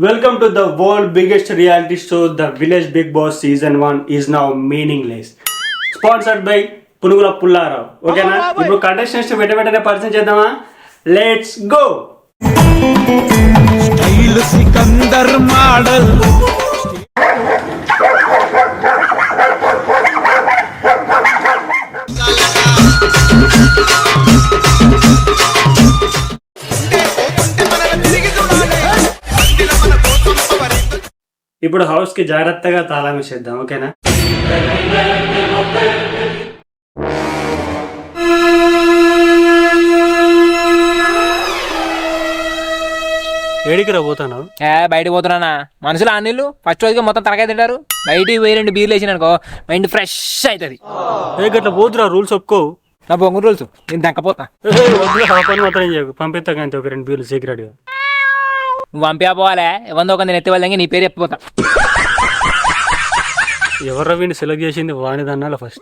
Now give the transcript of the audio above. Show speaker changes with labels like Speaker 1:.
Speaker 1: Welcome to the world biggest reality show, The Village Big Boss Season 1 is now meaningless. Sponsored by Punugula Pullarav. ఓకేనా ఇప్పుడు contestants వెంటనే పరిచయం చేద్దామా? Let's go.
Speaker 2: Style Sikandar model
Speaker 1: ఇప్పుడు house కి జాగ్రత్తగా తాళం వేసేద్దాం. ఓకేనా? ఏడికి రాబోతాను?
Speaker 3: బయటకు పోతున్నా మనుషులు అన్నిళ్ళు ఫస్ట్ రోజుగా మొత్తం తనకాయ తింటారు. బయటికి పోయి 2 బీర్లు వేసిన అనుకో మైండ్ ఫ్రెష్ అవుతుంది.
Speaker 1: ఏ గట్ల పోతురా, రూల్స్ ఒప్పుకో.
Speaker 3: నా బొంగు రూల్స్ నేను దక్కపోతా.
Speaker 1: పని మాత్రం చేయకు, పంపిస్తా కానీ ఒక 2 బీర్లు సీక్రెట్ గా.
Speaker 3: నువ్వు పంపించపోవాలే ఎవరిదో ఒక నేను ఎత్తి వాళ్ళకి నీ పేరు చెప్పిపోతా.
Speaker 1: ఎవరు వీడిని సెలెక్ట్ చేసింది వాణిదన్నాల ఫస్ట్.